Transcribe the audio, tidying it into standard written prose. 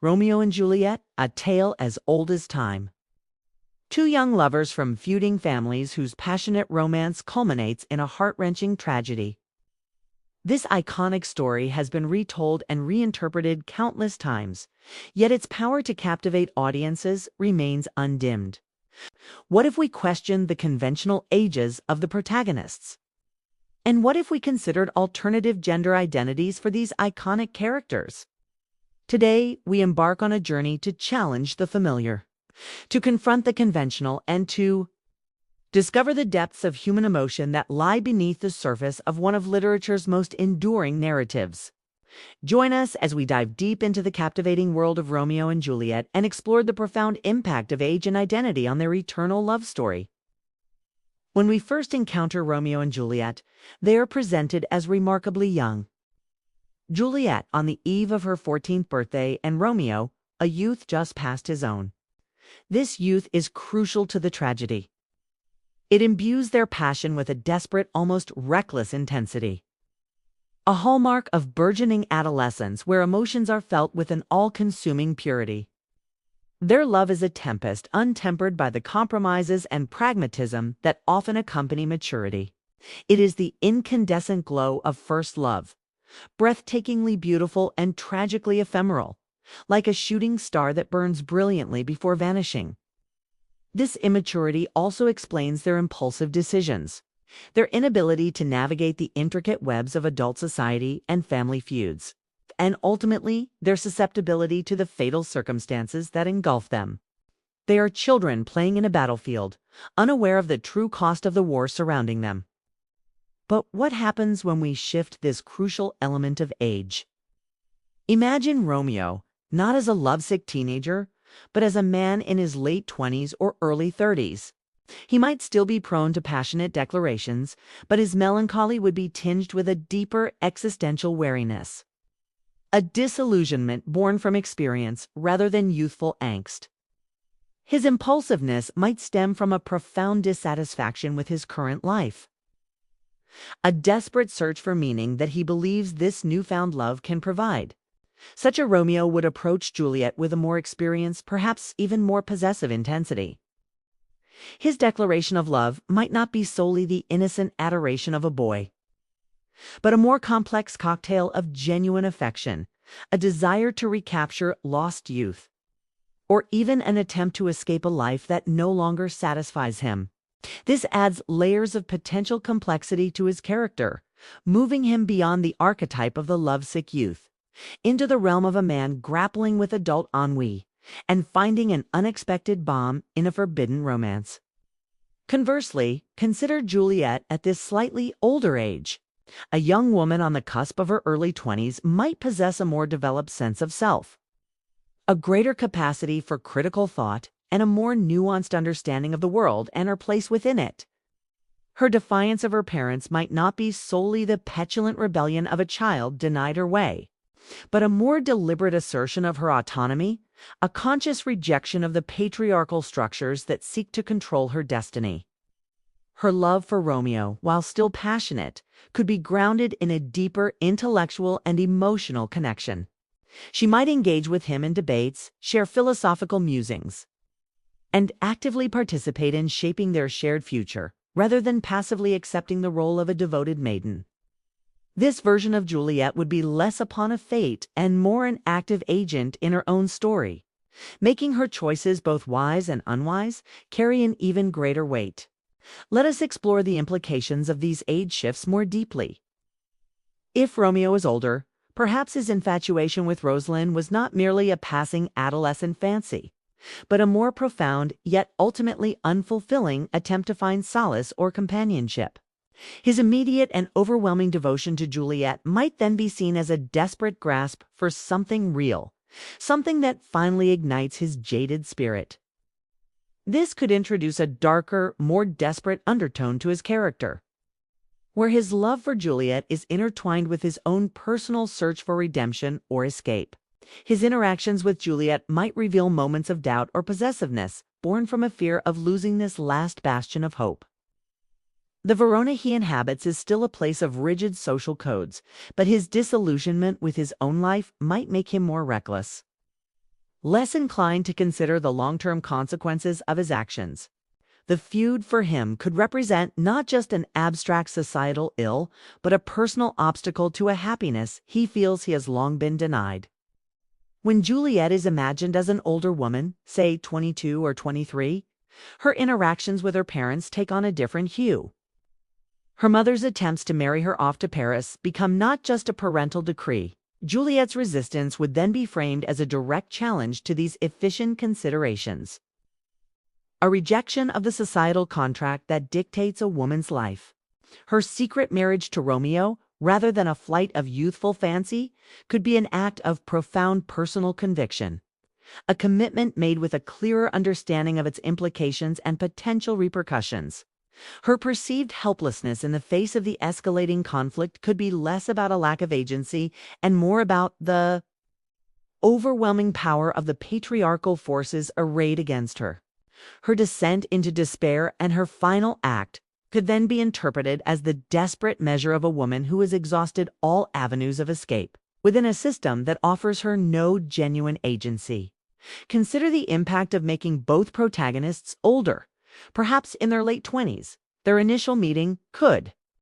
Romeo and Juliet, a tale as old as time. Two young lovers from feuding families whose passionate romance culminates in a heart-wrenching tragedy. This iconic story has been retold and reinterpreted countless times, yet its power to captivate audiences remains undimmed. What if we questioned the conventional ages of the protagonists? And what if we considered alternative gender identities for these iconic characters? Today, we embark on a journey to challenge the familiar, to confront the conventional, and to discover the depths of human emotion that lie beneath the surface of one of literature's most enduring narratives. Join us as we dive deep into the captivating world of Romeo and Juliet and explore the profound impact of age and identity on their eternal love story. When we first encounter Romeo and Juliet, they are presented as remarkably young. Juliet on the eve of her 14th birthday, and Romeo, a youth just past his own. This youth is crucial to the tragedy. It imbues their passion with a desperate, almost reckless intensity. A hallmark of burgeoning adolescence where emotions are felt with an all-consuming purity. Their love is a tempest untempered by the compromises and pragmatism that often accompany maturity. It is the incandescent glow of first love, breathtakingly beautiful and tragically ephemeral, like a shooting star that burns brilliantly before vanishing. This immaturity also explains their impulsive decisions, their inability to navigate the intricate webs of adult society and family feuds, and ultimately their susceptibility to the fatal circumstances that engulf them. They are children playing in a battlefield, unaware of the true cost of the war surrounding them. But what happens when we shift this crucial element of age? Imagine Romeo, not as a lovesick teenager, but as a man in his late 20s or early 30s. He might still be prone to passionate declarations, but his melancholy would be tinged with a deeper existential weariness. A disillusionment born from experience rather than youthful angst. His impulsiveness might stem from a profound dissatisfaction with his current life. A desperate search for meaning that he believes this newfound love can provide. Such a Romeo would approach Juliet with a more experienced, perhaps even more possessive intensity. His declaration of love might not be solely the innocent adoration of a boy, but a more complex cocktail of genuine affection, a desire to recapture lost youth, or even an attempt to escape a life that no longer satisfies him. This adds layers of potential complexity to his character, moving him beyond the archetype of the lovesick youth, into the realm of a man grappling with adult ennui and finding an unexpected balm in a forbidden romance. Conversely, consider Juliet at this slightly older age. A young woman on the cusp of her early 20s might possess a more developed sense of self, a greater capacity for critical thought, and a more nuanced understanding of the world and her place within it. Her defiance of her parents might not be solely the petulant rebellion of a child denied her way, but a more deliberate assertion of her autonomy, a conscious rejection of the patriarchal structures that seek to control her destiny. Her love for Romeo, while still passionate, could be grounded in a deeper intellectual and emotional connection. She might engage with him in debates, share philosophical musings, and actively participate in shaping their shared future, rather than passively accepting the role of a devoted maiden. This version of Juliet would be less a pawn of fate and more an active agent in her own story, making her choices, both wise and unwise, carry an even greater weight. Let us explore the implications of these age shifts more deeply. If Romeo is older, perhaps his infatuation with Rosalind was not merely a passing adolescent fancy, but a more profound, yet ultimately unfulfilling attempt to find solace or companionship. His immediate and overwhelming devotion to Juliet might then be seen as a desperate grasp for something real, something that finally ignites his jaded spirit. This could introduce a darker, more desperate undertone to his character, where his love for Juliet is intertwined with his own personal search for redemption or escape. His interactions with Juliet might reveal moments of doubt or possessiveness, born from a fear of losing this last bastion of hope. The Verona he inhabits is still a place of rigid social codes, but his disillusionment with his own life might make him more reckless. less inclined to consider the long-term consequences of his actions. The feud for him could represent not just an abstract societal ill, but a personal obstacle to a happiness he feels he has long been denied. When Juliet is imagined as an older woman, say 22 or 23, her interactions with her parents take on a different hue. Her mother's attempts to marry her off to Paris become not just a parental decree. Juliet's resistance would then be framed as a direct challenge to these efficient considerations. A rejection of the societal contract that dictates a woman's life. Her secret marriage to Romeo, rather than a flight of youthful fancy, could be an act of profound personal conviction. A commitment made with a clearer understanding of its implications and potential repercussions. Her perceived helplessness in the face of the escalating conflict could be less about a lack of agency and more about the overwhelming power of the patriarchal forces arrayed against her. Her descent into despair and her final act could then be interpreted as the desperate measure of a woman who has exhausted all avenues of escape within a system that offers her no genuine agency. Consider the impact of making both protagonists older, perhaps in their late 20s. Their initial meeting could,